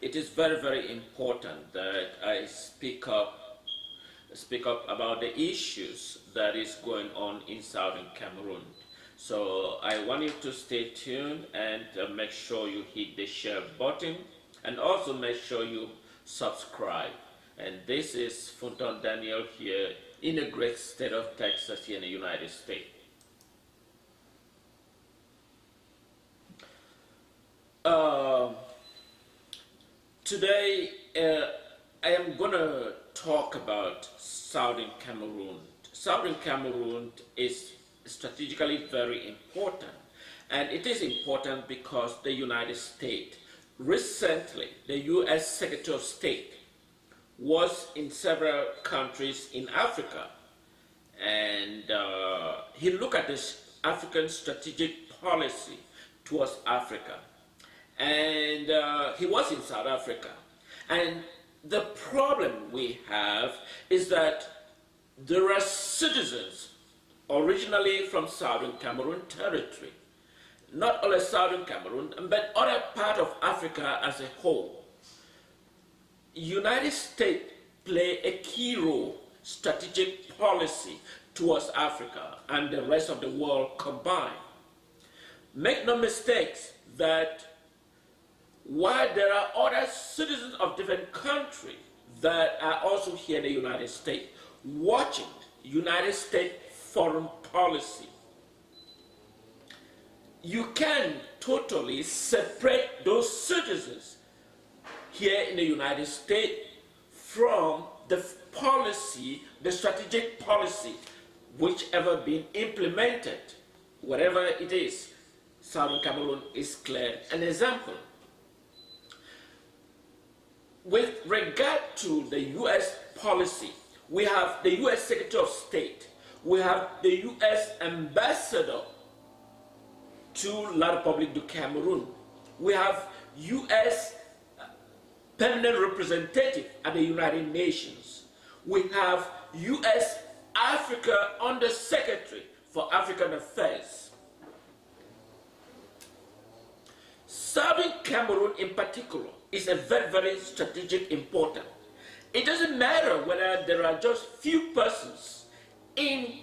It is very, very important that I speak up about the issues that is going on in Southern Cameroon. So I want you to stay tuned and make sure you hit the share button and also make sure you subscribe. And this is Funton Daniel here in the great state of Texas here in the United States. Today, I am going to talk about Southern Cameroon. Southern Cameroon is strategically very important, and it is important because the United States, recently, the U.S. Secretary of State was in several countries in Africa, and he looked at this African strategic policy towards Africa. And he was in South Africa. And the problem we have is that there are citizens originally from Southern Cameroon territory, not only Southern Cameroon, but other part of Africa as a whole. United States play a key role, strategic policy towards Africa and the rest of the world combined. Make no mistakes that while there are other citizens of different countries that are also here in the United States watching United States foreign policy, you can totally separate those citizens here in the United States from the policy, the strategic policy, whichever been implemented, whatever it is. Southern Cameroon is clear an example. With regard to the U.S. policy, we have the U.S. Secretary of State, we have the U.S. Ambassador to La Republique du Cameroun, we have U.S. Permanent Representative at the United Nations, we have U.S. Africa Undersecretary for African Affairs. Southern Cameroon in particular is a very, very strategic important. It doesn't matter whether there are just few persons in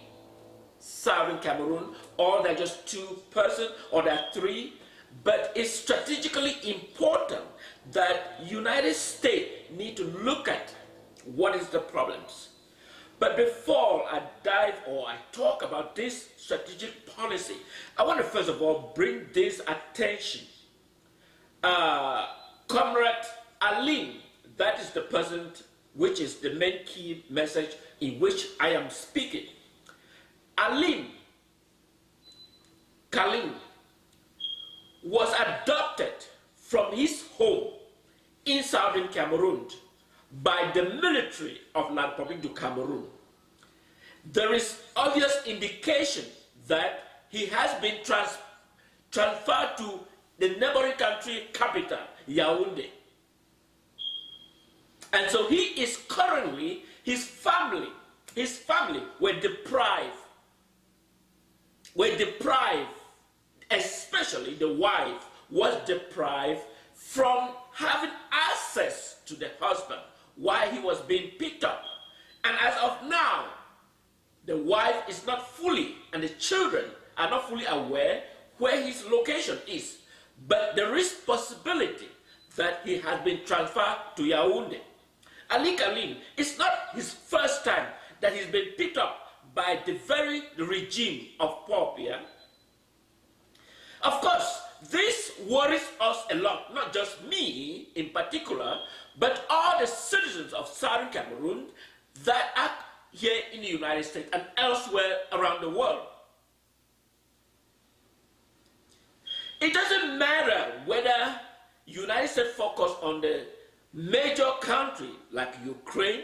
Southern Cameroon, or there are just 2 persons, or there are 3, but it's strategically important that United States need to look at what is the problems. But before I dive or I talk about this strategic policy, I want to first of all bring this attention. Comrade Alim, that is the person which is the main key message in which I am speaking. Alim Kalim was adopted from his home in Southern Cameroon by the military of La Republique du Cameroun. There is obvious indication that he has been transferred to the neighboring country capital, Yaoundé. And so he is currently, his family were deprived, especially the wife was deprived from having access to the husband while he was being picked up. And as of now, the wife is not fully, and the children are not fully aware where his location is. But there is possibility that he has been transferred to Yaoundé. Ali Kalim, it's not his first time that he's been picked up by the very regime of Paul Biya. Of course, this worries us a lot, not just me in particular, but all the citizens of Southern Cameroon that are here in the United States and elsewhere around the world. It doesn't matter whether United States focus on the major country like Ukraine.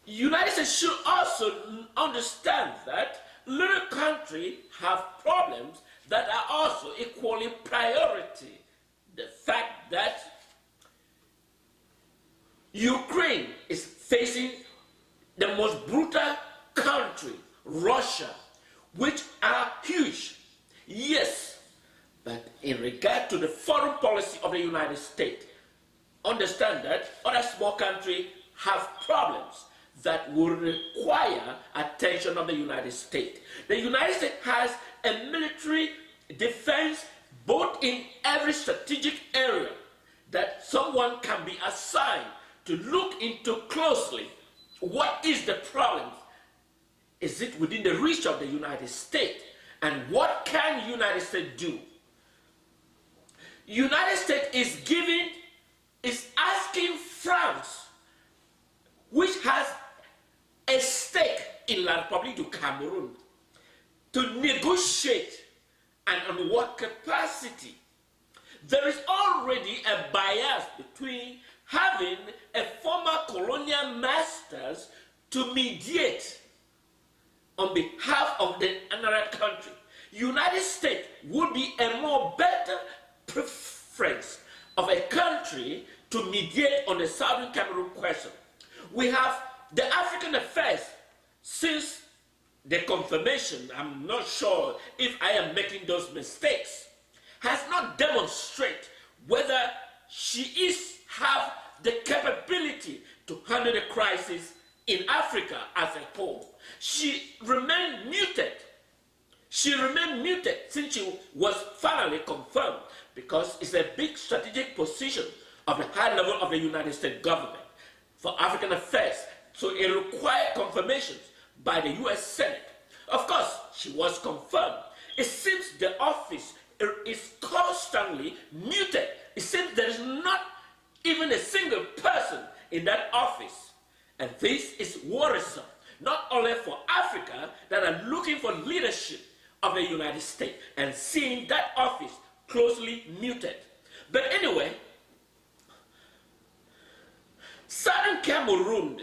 United States should also understand that little countries have problems that are also equally priority. The fact that Ukraine is facing the most brutal country, Russia, which are huge. Yes, but in regard to the foreign policy of the United States, understand that other small countries have problems that will require attention of the United States. The United States has a military defense both in every strategic area that someone can be assigned to look into closely. What is the problem? Is it within the reach of the United States? And what can the United States do? United States is asking France, which has a stake in La Republique du Cameroun, to negotiate and on what capacity. There is already a bias between having a former colonial masters to mediate on behalf of the another country. United States would be a more better preference of a country to mediate on the Southern Cameroon question. We have the African affairs since the confirmation. I'm not sure if I am making those mistakes, has not demonstrated whether she have the capability to handle the crisis in Africa as a whole. She remained muted. She remained muted since she was finally confirmed, because it's a big strategic position of the high level of the United States government for African affairs. So it required confirmations by the US Senate. Of course, she was confirmed. It seems the office is constantly muted. It seems there is not even a single person in that office. And this is worrisome, not only for Africa that are looking for leadership of the United States and seeing that office closely muted. But anyway, Southern Cameroon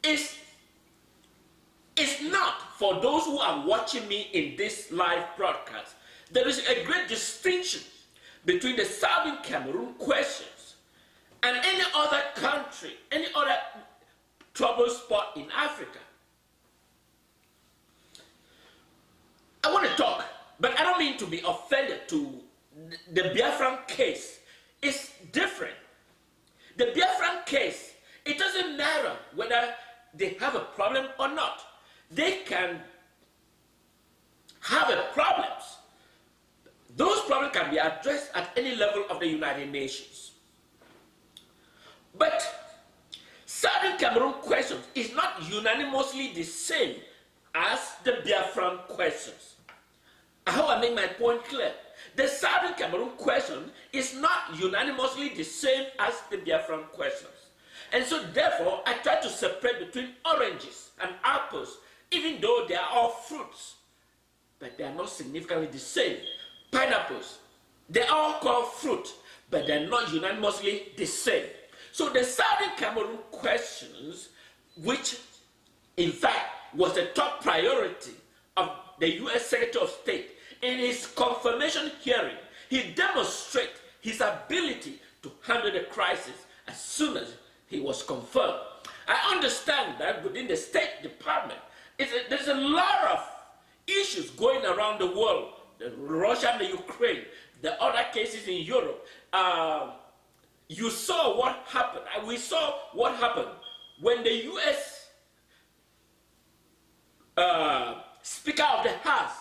is not, for those who are watching me in this live broadcast, there is a great distinction between the Southern Cameroon questions and any other country, any other trouble spot in Africa. I want to talk, but I don't mean to be offended to the Biafran case. It's different. The Biafran case, it doesn't matter whether they have a problem or not. They can have problems. Those problems can be addressed at any level of the United Nations. But Southern Cameroon questions is not unanimously the same as the Biafran questions. I hope I make my point clear. The Southern Cameroon question is not unanimously the same as the Biafran questions. And so therefore, I try to separate between oranges and apples, even though they are all fruits, but they are not significantly the same. Pineapples, they are all called fruit, but they're not unanimously the same. So the Southern Cameroon questions, which in fact was the top priority of the US Secretary of State, in his confirmation hearing, he demonstrated his ability to handle the crisis as soon as he was confirmed. I understand that within the State Department, there's a lot of issues going around the world, Russia and the Ukraine, the other cases in Europe. You saw what happened. We saw what happened when the U.S. Speaker of the House,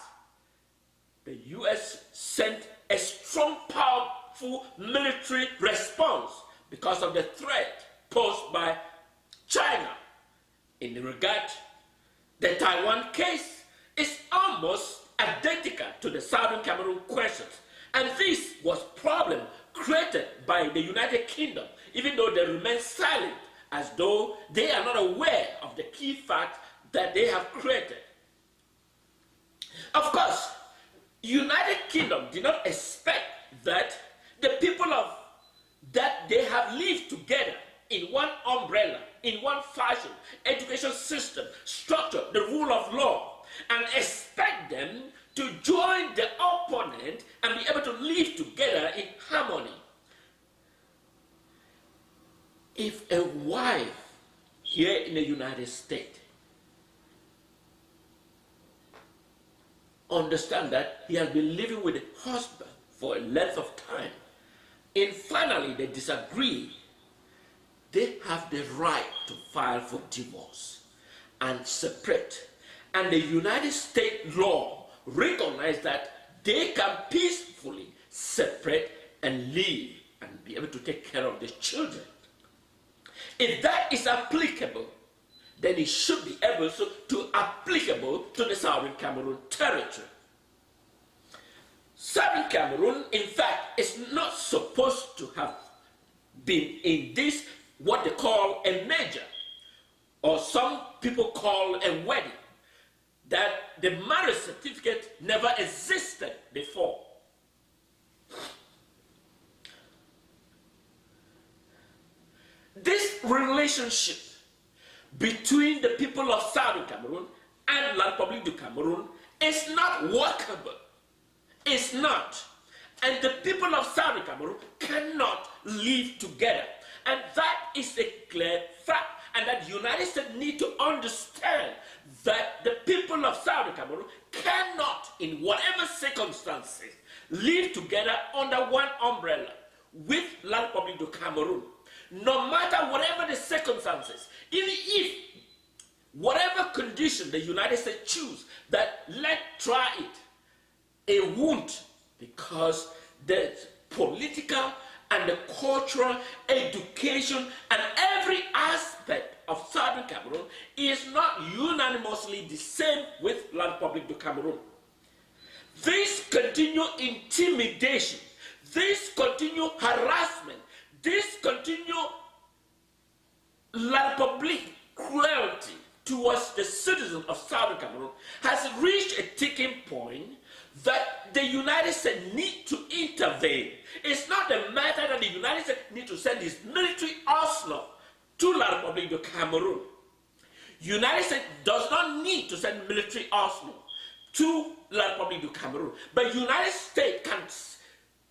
the U.S. sent a strong, powerful military response because of the threat posed by China. In regard, the Taiwan case is almost identical to the Southern Cameroon questions. And this was a problem created by the United Kingdom, even though they remain silent, as though they are not aware of the key fact that they have created. Of course, United Kingdom did not expect that the people of that they have lived together in one umbrella, in one fashion, education system, structure, the rule of law, and expect them to join the opponent and be able to live together in harmony. If a wife here in the United States understand that he has been living with a husband for a length of time, and finally they disagree, they have the right to file for divorce and separate. And the United States law recognizes that they can peacefully separate and live and be able to take care of the children. If that is applicable, then it should be able to applicable to the Southern Cameroon territory. Southern Cameroon, in fact, is not supposed to have been in this, what they call a major, or some people call a wedding, that the marriage certificate never existed before. This relationship between the people of Southern Cameroon and La Republique du Cameroun is not workable. It's not. And the people of Southern Cameroon cannot live together. And that is a clear fact. And that the United States need to understand that the people of Southern Cameroon cannot, in whatever circumstances, live together under one umbrella with La Republique du Cameroun. No matter whatever the circumstances, even if whatever condition the United States choose, that let's try it, it won't, because the political and the cultural, education, and every aspect of Southern Cameroon is not unanimously the same with La Republique du Cameroun. This continued intimidation, this continued harassment, this continued La Republique cruelty towards the citizens of Southern Cameroon has reached a tipping point that the United States need to intervene. It's not a matter that the United States need to send its military arsenal to La Republique du Cameroun. United States does not need to send military arsenal to La Republique du Cameroun, but United States can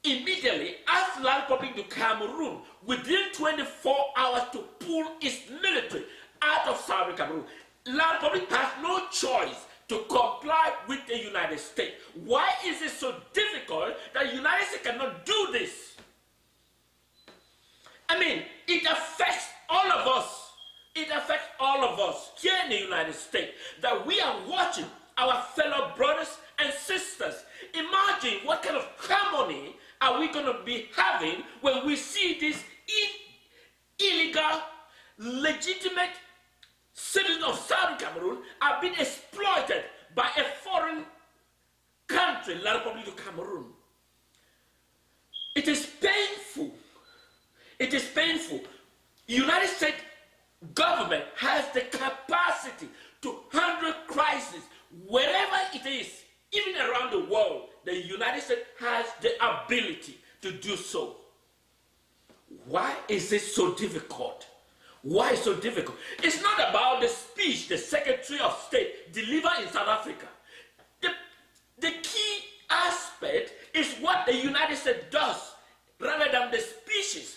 immediately ask La Republique du Cameroun within 24 hours to pull its military out of Southern Cameroon. La Republique has no choice to comply with the United States. Why is it so difficult that the United States cannot do this? I mean, it affects all of us. It affects all of us here in the United States, that we are watching our fellow brothers and sisters. Imagine what kind of harmony are we going to be having when we see these illegal, legitimate citizens of Southern Cameroon are being exploited by a foreign country, La Republique du Cameroun. It is painful. It is painful. United States government has the capacity to handle crisis wherever it is, even around the world. The United States has the ability to do so. Why is it so difficult? Why so difficult? It's not about the speech the Secretary of State delivered in South Africa. The key aspect is what the United States does rather than the speeches.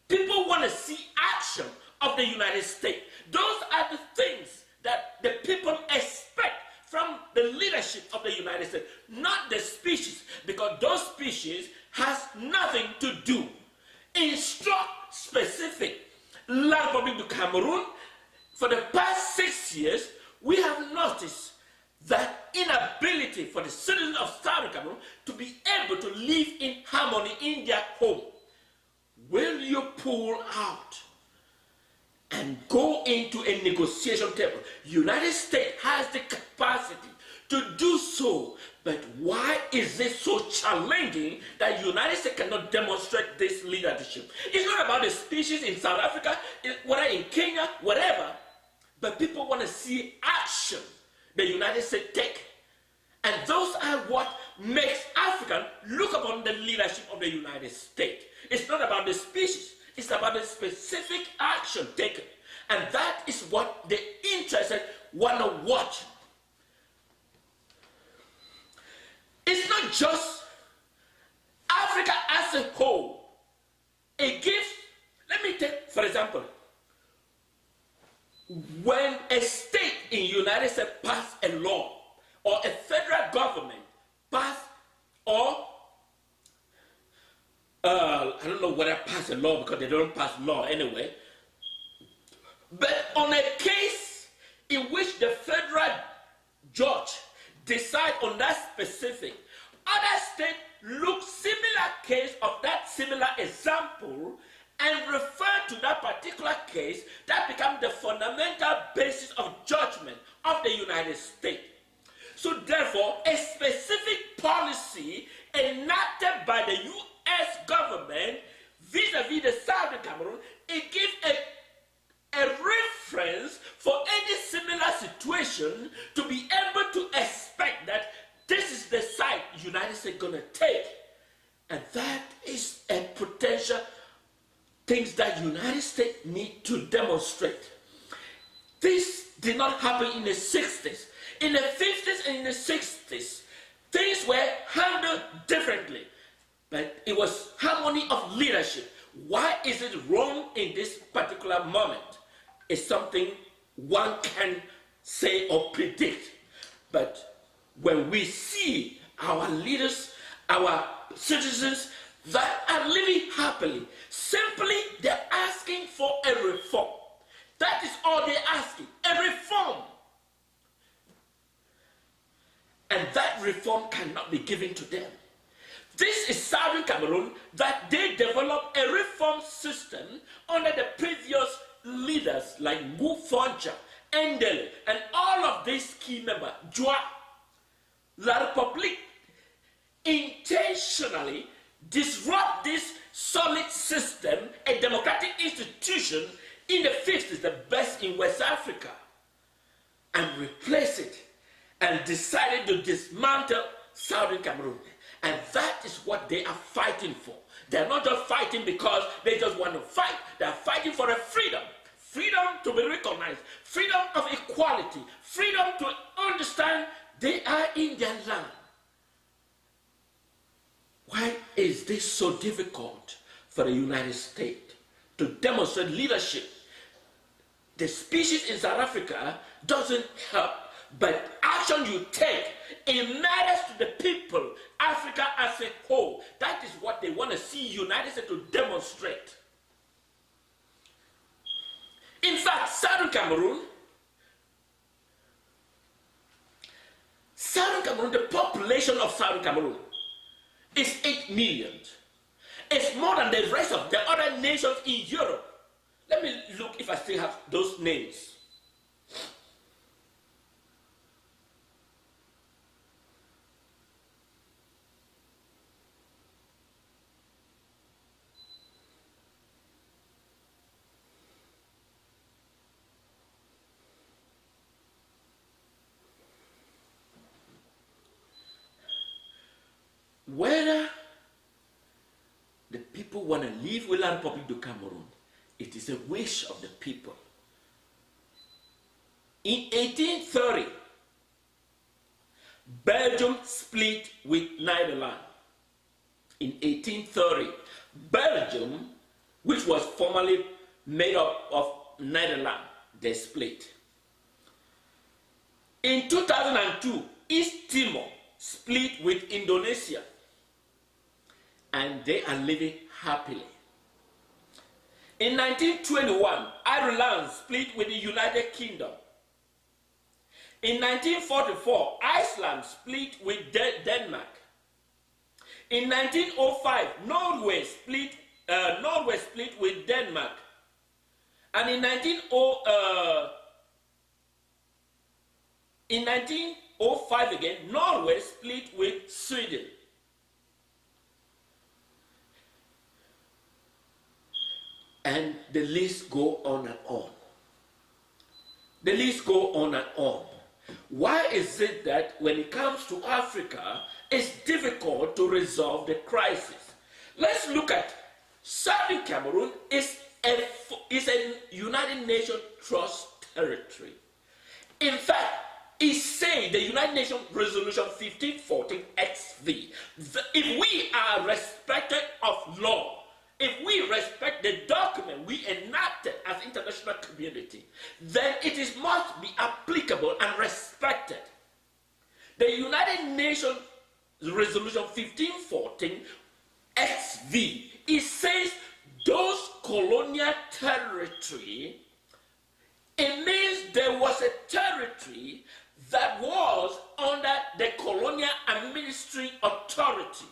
People want to see action of the United States. Those are the things that the people expect from the leadership of the United States, not the speeches, because those speeches has nothing to do. Instruct specific. La Republique du Cameroun, for the past 6 years, we have noticed that inability for the citizens of Southern Cameroon to be able to live in harmony in their home. Will you pull out and go into a negotiation table? United States has the capacity to do so, but why is it so challenging that United States cannot demonstrate this leadership? It's not about the speeches in South Africa, whether in Kenya, whatever, but people want to see action the United States take. And those are what makes Africans look upon the leadership of the United States. It's not about the speeches, it's about the specific action taken. And that is what the interested want to watch. It's not just Africa as a whole. It gives, let me take, for example, when a state in the United States passes a law, or a federal government passes, or I don't know whether pass a law because they don't pass law anyway. But on a case in which the federal judge decide on that specific, other states look similar case of that similar example and refer to that particular case, that becomes the fundamental basis of judgment of the United States. So therefore, a specific policy enacted by the U.S. government vis-a-vis the Southern Cameroon, it gives a reference for any similar situation to be able to expect that this is the side the United States going to take. And that is a potential things that United States need to demonstrate. This did not happen in the 60s. In the 50s and in the 60s, things were handled differently. But it was harmony of leadership. Why is it wrong in this particular moment? It's something one can say or predict. But when we see our leaders, our citizens that are living happily, simply they're asking for a reform. That is all they're asking, a reform. And that reform cannot be given to them. This is Southern Cameroon, that they developed a reform system under the previous leaders like Wu Foncha, Endele, and all of these key members, Joa. La Republique intentionally disrupt this solid system, a democratic institution in the 50s, the best in West Africa, and replace it, and decided to dismantle Southern Cameroon. And that is what they are fighting for. They're not just fighting because they just want to fight. They're fighting for a freedom. Freedom to be recognized. Freedom of equality. Freedom to understand they are in their land. Why is this so difficult for the United States to demonstrate leadership? The species in South Africa doesn't help, but action you take, it matters to the people, Africa as a whole. That is what they want to see United States to demonstrate. In fact, Southern Cameroon, the population of Southern Cameroon is 8 million. It's more than the rest of the other nations in Europe. Let me look if I still have those names. Whether the people want to live with the Republique du Cameroun, it is a wish of the people. In 1830, Belgium split with Netherlands. In 1830, Belgium, which was formerly made up of Netherlands, they split. In 2002, East Timor split with Indonesia, and they are living happily. In 1921, Ireland split with the United Kingdom. In 1944, Iceland split with Denmark. In 1905, Norway split with Denmark. And in 1905 again, Norway split with Sweden. And the list go on and on. The list go on and on. Why is it that when it comes to Africa, it's difficult to resolve the crisis? Let's look at Southern Cameroon is a United Nations Trust territory. In fact, it says the United Nations Resolution 1514 XV, if we are respected of law, if we respect the document we enacted as international community, then it must be applicable and respected. The United Nations Resolution 1514 XV It says those colonial territory, it means there was a territory that was under the colonial administering authority.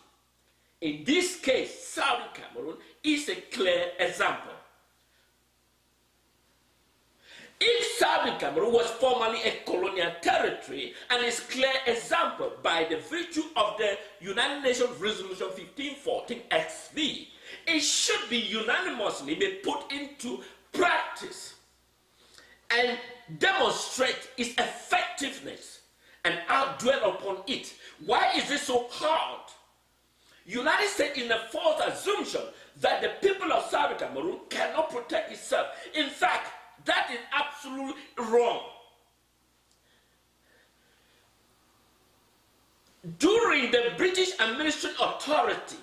In this case, Southern Cameroon is a clear example. If Southern Cameroon was formerly a colonial territory and is clear example by the virtue of the United Nations Resolution 1514 XV, it should be unanimously be put into practice and demonstrate its effectiveness, and I'll dwell upon it. Why is it so hard? United States in the false assumption that the people of Southern Cameroon cannot protect itself. In fact, that is absolutely wrong. During the British administration authority,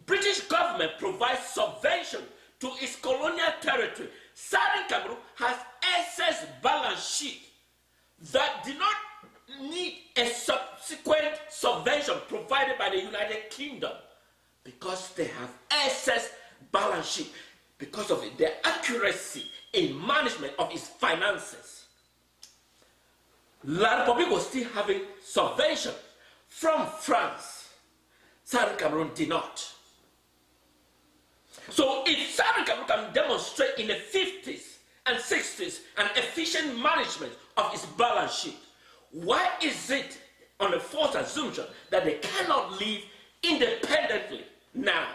British government provides subvention to its colonial territory. Southern Cameroon has excess balance sheet that did not need a subsequent subvention provided by the United Kingdom because they have excess balance sheet because of their accuracy in management of its finances. La Republique was still having subvention from France. Southern Cameroon did not. So if Southern Cameroon can demonstrate in the 50s and 60s an efficient management of its balance sheet, why is it on a false assumption that they cannot live independently now?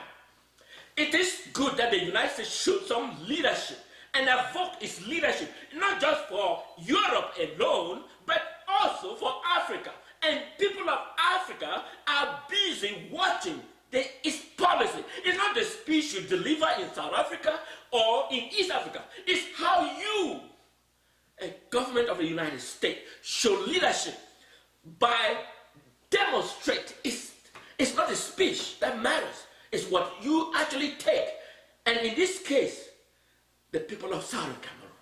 It is good that the United States showed some leadership and evoke its leadership, not just for Europe alone, but also for Africa. And people of Africa are busy watching its policy. It's not the speech you deliver in South Africa or in East Africa. It's how you, a government of the United States, show leadership by demonstrate. It's not the speech that matters. It's what you actually take. And in this case, the people of Southern Cameroon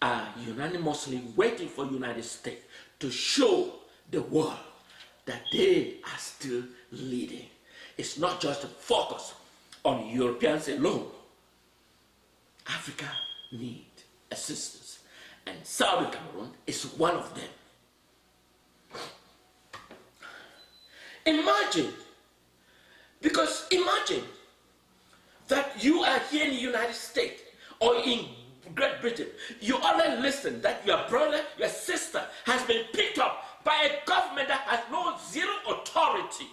are unanimously waiting for the United States to show the world that they are still leading. It's not just a focus on Europeans alone. Africa needs assistance, and Southern Cameroon is one of them. Imagine that you are here in the United States or in Great Britain. You already listen that your brother, your sister has been picked up by a government that has no zero authority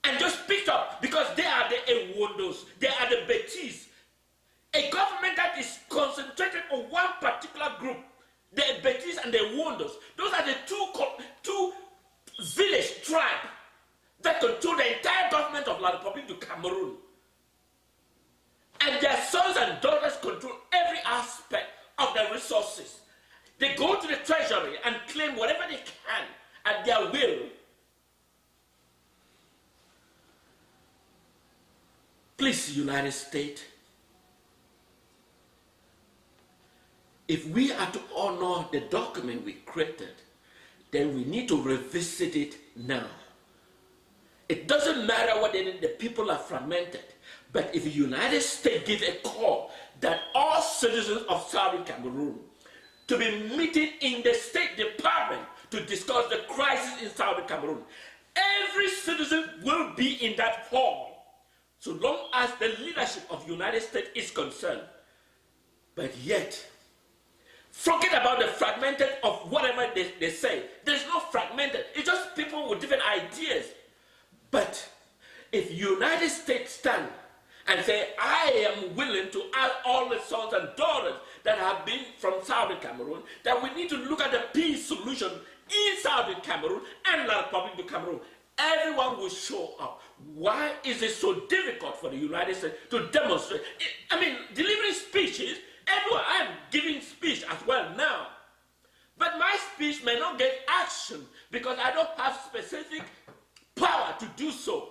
and just picked up because they are the Ewondos, they are the Betis. A government that is concentrated on one particular group, the Betis and the Ewondos. Those are the two village tribes that control the entire government of La Republique du Cameroun. And their sons and daughters control every aspect of their resources. They go to the treasury and claim whatever they can at their will. Please, United States, if we are to honor the document we created, then we need to revisit it now. It doesn't matter whether the people are fragmented, but if the United States gives a call that all citizens of Southern Cameroon to be meeting in the State Department to discuss the crisis in Southern Cameroon, every citizen will be in that hall, so long as the leadership of the United States is concerned. But yet, forget about the fragmented of whatever they say. There's no fragmented. It's just people with different ideas. But if United States stand and say, I am willing to ask all the sons and daughters that have been from Southern Cameroon, that we need to look at the peace solution in Southern Cameroon and La Republique du Cameroon, everyone will show up. Why is it so difficult for the United States to demonstrate? I mean, delivering speeches, everyone, I am giving speech as well now. But my speech may not get action because I don't have specific power to do so.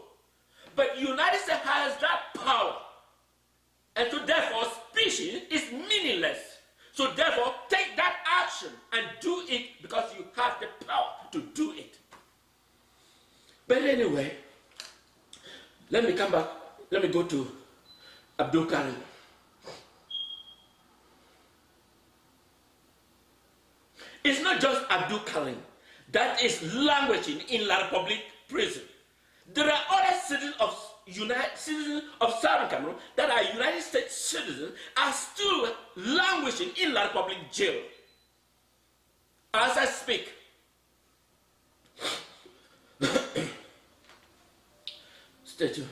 But the United States has that power. And so therefore, speeching is meaningless. So therefore, take that action and do it because you have the power to do it. But anyway, let me come back let me go to Abdulkarim. It's not just Abdulkarim that is languishing in La Republique prison. There are other citizens of Southern Cameroon that are United States citizens are still languishing in La Republique jail. As I speak. Stay tuned.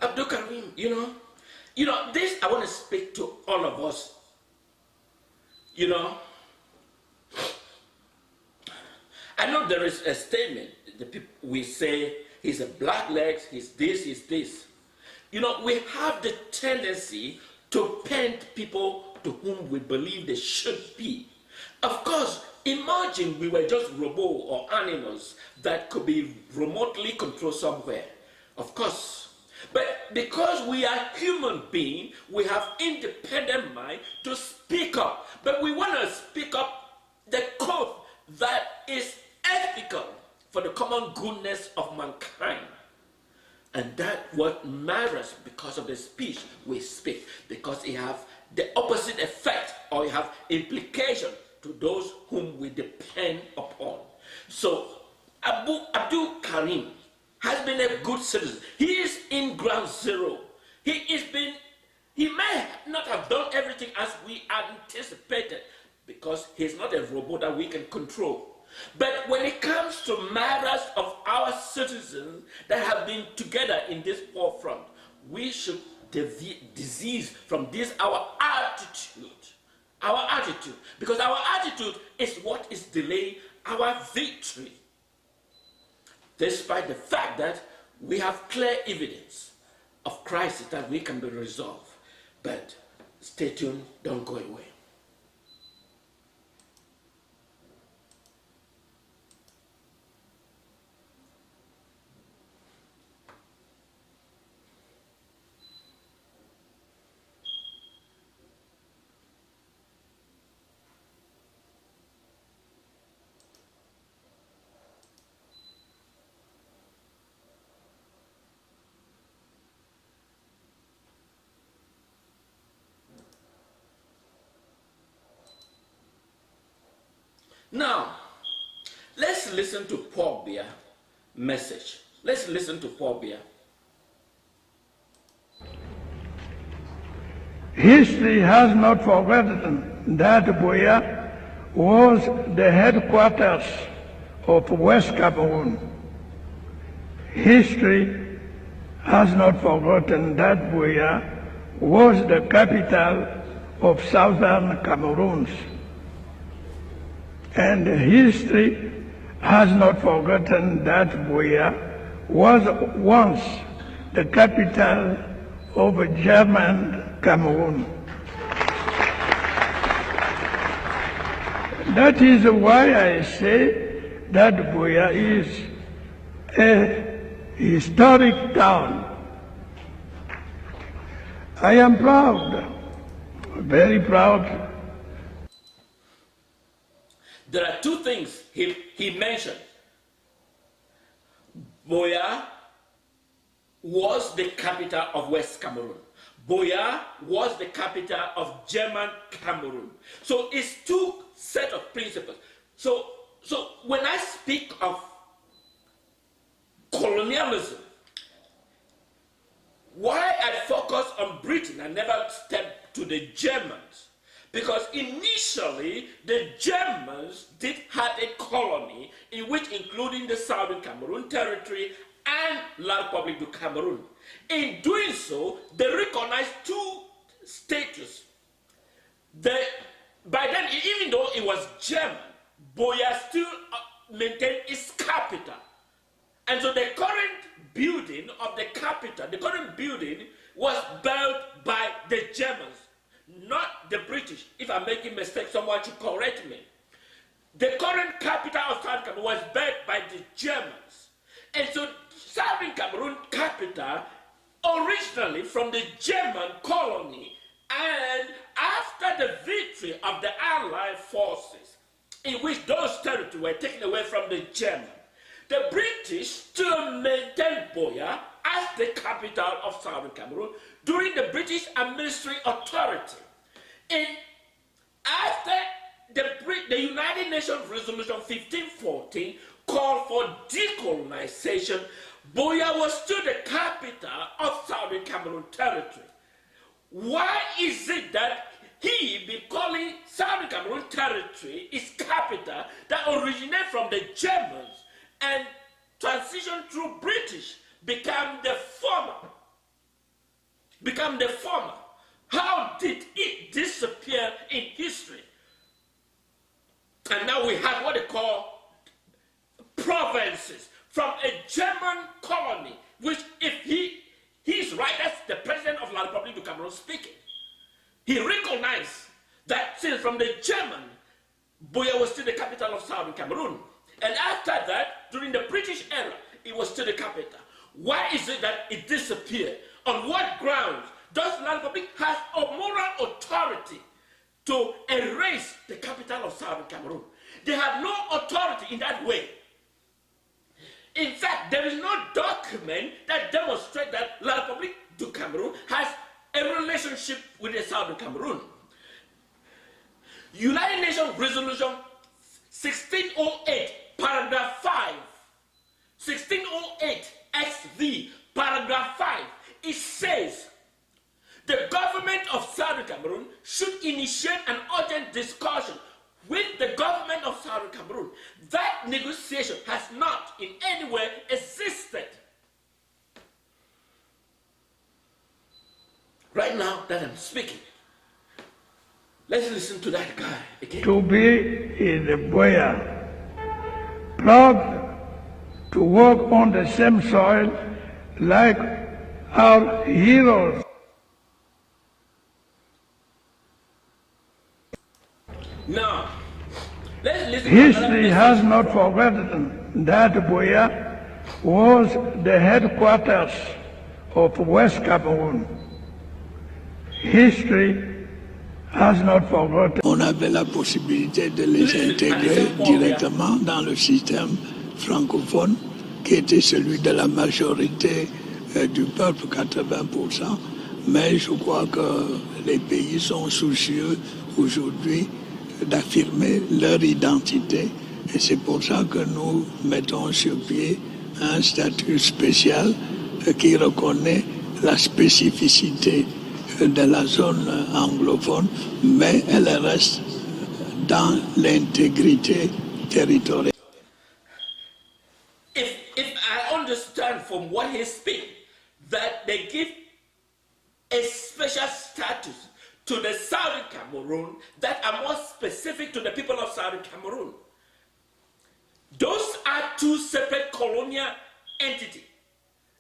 Abdulkarim, you know, this I want to speak to all of us. You know, I know there is a statement, the people we say he's a black leg, he's this, he's this. You know, we have the tendency to paint people to whom we believe they should be. Of course, imagine we were just robots or animals that could be remotely controlled somewhere. Of course. But because we are human beings, we have independent mind to speak up. But we want to speak up the code that is ethical for the common goodness of mankind. And that's what matters because of the speech we speak. Because it has the opposite effect or it has implication to those whom we depend upon. So Abdulkarim has been a good citizen. He is in ground zero. He may not have done everything as we anticipated because he's not a robot that we can control. But when it comes to matters of our citizens that have been together in this forefront, we should disease from this our attitude. Our attitude. Because our attitude is what is delaying our victory. Despite the fact that we have clear evidence of crisis that we can be resolved. But stay tuned, don't go away. Now, let's listen to Paul Biya's message. Let's listen to Paul Biya. History has not forgotten that Buya was the headquarters of West Cameroon. History has not forgotten that Buya was the capital of Southern Cameroons. And history has not forgotten that Buya was once the capital of German Cameroon. That is why I say that Buya is a historic town. I am proud, very proud. There are two things he mentioned. Buya was the capital of West Cameroon. Buya was the capital of German Cameroon. So it's two set of principles. So when I speak of colonialism, why I focus on Britain and never step to the Germans? Because initially, the Germans did have a colony in which including the Southern Cameroon territory and La Republique du Cameroun. In doing so, they recognized two status. By then, even though it was German, Buya still maintained its capital. And so the current building of the capital, the current building was built by the Germans, not the British. If I'm making mistakes, someone should correct me. The current capital of Southern Cameroon was built by the Germans. And so Southern Cameroon capital originally from the German colony, and after the victory of the Allied forces, in which those territories were taken away from the German, the British still maintained Buya as the capital of Southern Cameroon during the British administrative authority. After the United Nations Resolution 1514 called for decolonization, Buya was still the capital of Southern Cameroon territory. Why is it that he be calling Southern Cameroon territory its capital that originated from the Germans and transitioned through British, become the former? How did it disappear in history? And now we have what they call provinces from a German colony, which if he's right, that's the president of La Republique du Cameroun speaking. He recognized that since from the German, Buya was still the capital of Southern Cameroon. And after that, during the British era, it was still the capital. Why is it that it disappeared? On what grounds does La Republique have a moral authority to erase the capital of Southern Cameroon? They have no authority in that way. In fact, there is no document that demonstrates that La Republique du Cameroun has a relationship with the Southern Cameroon. United Nations Resolution 1608, paragraph 5, 1608 XV, paragraph 5, it says, the government of Southern Cameroon should initiate an urgent discussion with the government of Southern Cameroon. That negotiation has not in any way existed. Right now that I'm speaking, let's listen to that guy again. To be in the Buya, proud to work on the same soil like our heroes. Now, let's listen. History has not forgotten that Buya was the headquarters of West Cameroon. History has not forgotten. On avait la possibilité de les intégrer directement dans le système francophone qui était celui de la majorité du peuple, 80%. Mais je crois que les pays sont soucieux aujourd'hui d'affirmer leur identité. Et c'est pour ça que nous mettons sur pied un statut spécial qui reconnaît la spécificité de la zone anglophone, mais elle reste dans l'intégrité territoriale. If I understand from what he speaks, that they give a special status to the Southern Cameroon that are more specific to the people of Southern Cameroon. Those are two separate colonial entities.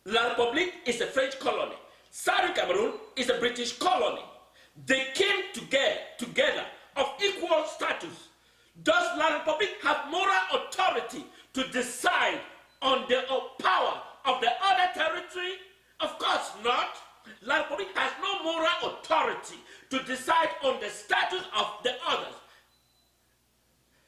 La République is a French colony. Southern Cameroon is a British colony. They came together of equal status. Does La République have moral authority to decide on the power of the other territory? Of course not. La République has no moral authority to decide on the status of the others.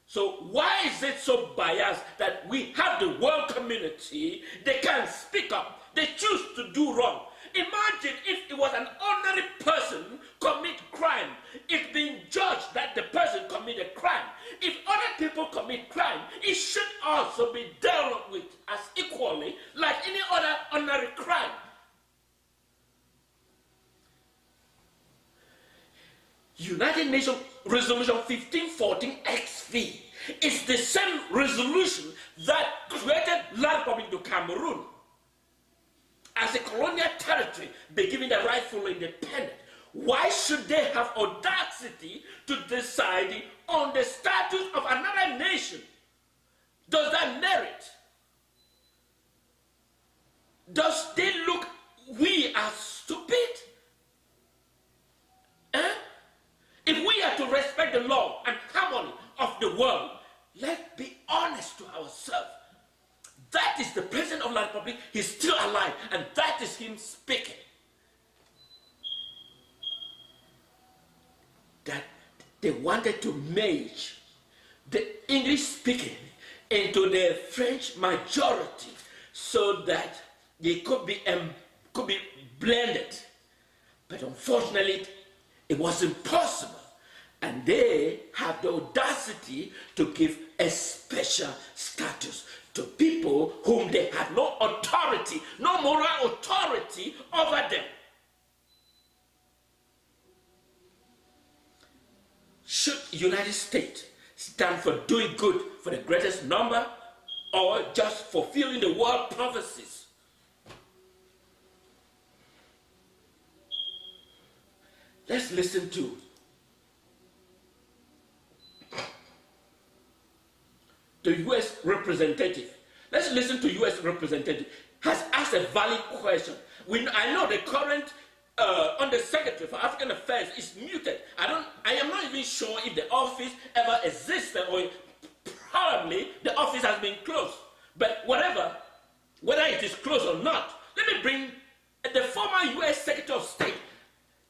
So why is it so biased that we have the world community, they can't speak up, they choose to do wrong? Imagine if it was an ordinary person commit crime, it's being judged that the person committed crime. If other people commit crime, it should also be dealt with as equally like any other ordinary crime. United Nations Resolution 1514 XV is the same resolution that created La Republique du Cameroun as a colonial territory, be given the rightful independence. Why should they have audacity to decide on the status of another nation? Does that merit? Does they look we are stupid? If we are to respect the law and harmony of the world, let's be honest to ourselves. That is the president of La Republique. He's still alive, and that is him speaking. that they wanted to merge the English speaking into the French majority so that they could be blended. But unfortunately, it was impossible. And they have the audacity to give a special status to people whom they had no authority, no moral authority over them. Should United States stand for doing good for the greatest number or just fulfilling the world prophecies? Let's listen to the U.S. representative. Let's listen to U.S. representative has asked a valid question. I know the current Undersecretary for African Affairs is muted. I am not even sure if the office ever existed or probably the office has been closed. But whether it is closed or not, let me bring the former U.S. Secretary of State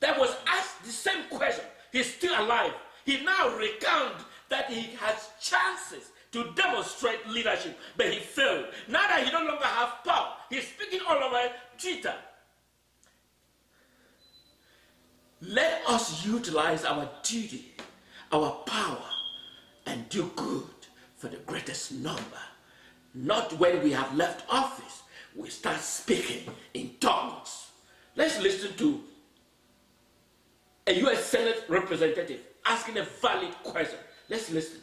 that was asked the same question. He's still alive. He now recounts that he has chances to demonstrate leadership, but he failed. Now that he no longer has power, he's speaking all over Twitter. Let us utilize our duty, our power, and do good for the greatest number. Not when we have left office, we start speaking in tongues. Let's listen to a U.S. Senate representative asking a valid question. Let's listen.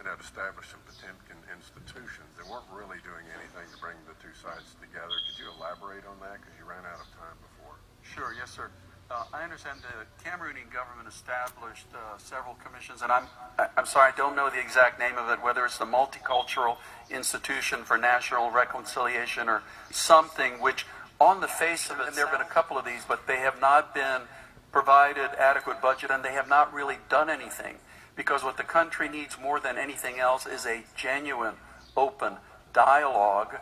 Had established some Potemkin institutions that weren't really doing anything to bring the two sides together. Could you elaborate on that? Because you ran out of time before. Sure, yes, sir. I understand the Cameroonian government established several commissions, and I'm sorry, I don't know the exact name of it, whether it's the Multicultural Institution for National Reconciliation or something, which on the face of it, and there have been a couple of these, but they have not been provided adequate budget, and they have not really done anything. Because what the country needs more than anything else is a genuine, open dialogue,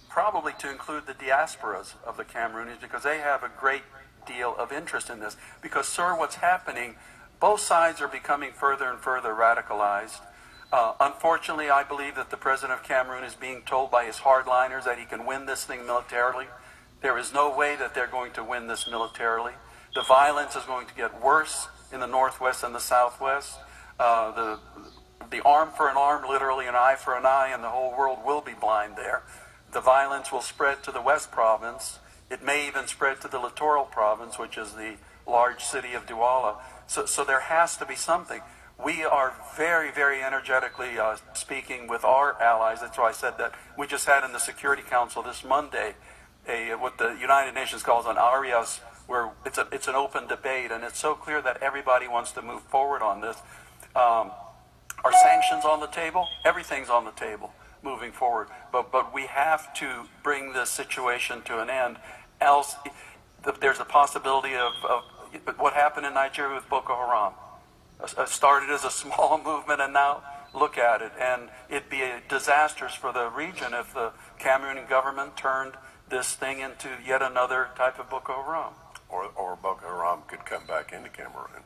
probably to include the diasporas of the Cameroonians, because they have a great deal of interest in this. Because, sir, what's happening, both sides are becoming further and further radicalized. Unfortunately, I believe that the president of Cameroon is being told by his hardliners that he can win this thing militarily. There is no way that they're going to win this militarily. The violence is going to get worse in the northwest and the southwest. The arm for an arm, literally an eye for an eye, and the whole world will be blind there. The violence will spread to the West Province. It may even spread to the Littoral Province, which is the large city of Douala. So there has to be something. We are very, very energetically speaking with our allies. That's why I said that we just had in the Security Council this Monday what the United Nations calls an ARIAS, where it's an open debate, and it's so clear that everybody wants to move forward on this. Are sanctions on the table? Everything's on the table moving forward. But we have to bring this situation to an end. Else, there's a possibility of what happened in Nigeria with Boko Haram. Started as a small movement, and now look at it. And it'd be disastrous for the region if the Cameroonian government turned this thing into yet another type of Boko Haram. Or Boko Haram could come back into Cameroon.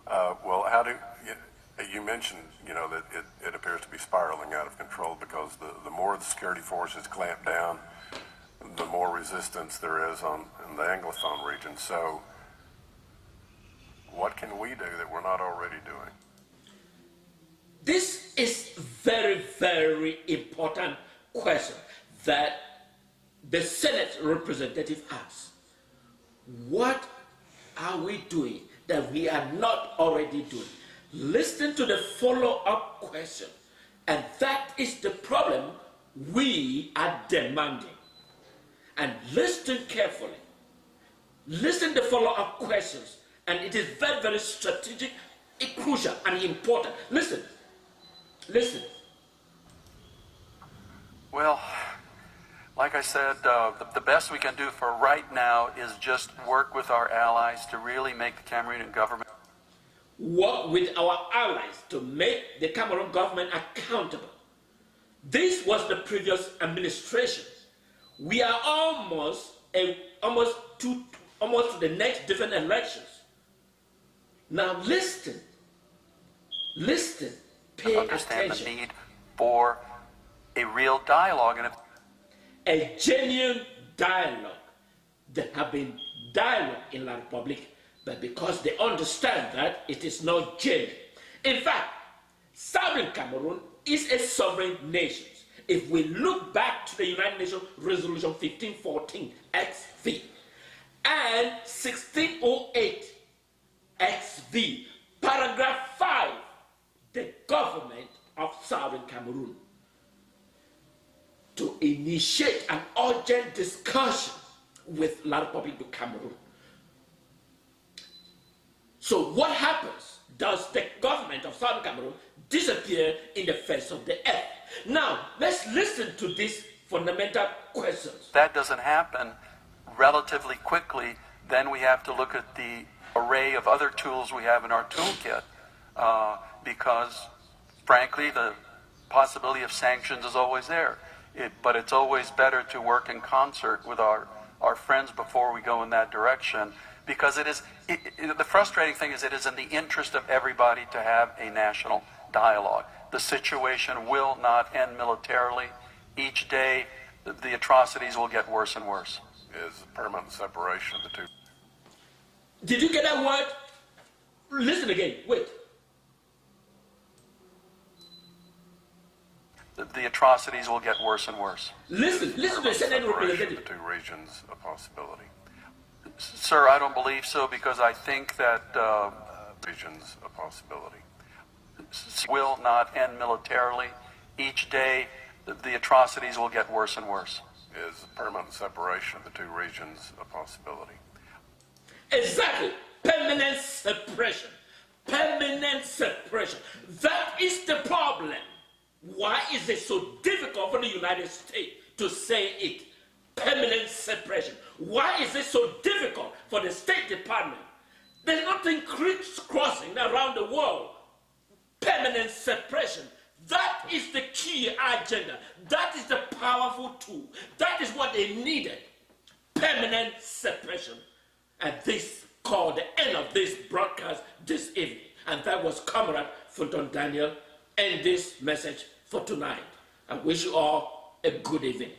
Well, how do you mentioned, that it appears to be spiraling out of control because the more the security forces clamp down, the more resistance there is in the Anglophone region. So what can we do that we're not already doing? This is very, very important question that the Senate representative asks. What are we doing that we are not already doing? Listen to the follow-up question. And that is the problem we are demanding. And listen carefully. Listen to the follow-up questions. And it is very, very strategic, crucial, and important. Listen. Listen. I said, the best we can do for right now is just work with our allies to really make the Cameroonian government. Work with our allies to make the Cameroon government accountable. This was the previous administration. We are almost to the next different elections. Now listen, pay Understand attention. the need for a real dialogue. And A genuine dialogue. There have been dialogue in La Republique, but because they understand that it is not genuine. In fact, Southern Cameroon is a sovereign nation. If we look back to the United Nations Resolution 1514 XV and 1608 XV, paragraph 5, the Government of Southern Cameroon to initiate an urgent discussion with La Republique du Cameroun. So what happens? Does the government of Southern Cameroon disappear in the face of the earth? Now, let's listen to these fundamental questions. that doesn't happen relatively quickly, then we have to look at the array of other tools we have in our toolkit, because, frankly, the possibility of sanctions is always there. But it's always better to work in concert with our friends before we go in that direction, because the frustrating thing is it is in the interest of everybody to have a national dialogue. The situation will not end militarily. Each day, the atrocities will get worse and worse. Is permanent separation of the two. Did you get that word? Listen again. Wait. The atrocities will get worse and worse. Listen to the Senate Separation of representative. the two regions a possibility. Sir, I don't believe so, because I think that Regions a possibility. will not end militarily. Each day, the atrocities will get worse and worse. Is permanent separation of the two regions a possibility? Exactly. Permanent separation. Permanent separation. That is the problem. Why is it so difficult for the United States to say it? Permanent separation. Why is it so difficult for the State Department? There's nothing crisscrossing around the world. Permanent separation. That is the key agenda. That is the powerful tool. That is what they needed. Permanent separation. And this called the end of this broadcast this evening. And that was Comrade Fulton Daniel and this message for tonight. I wish you all a good evening.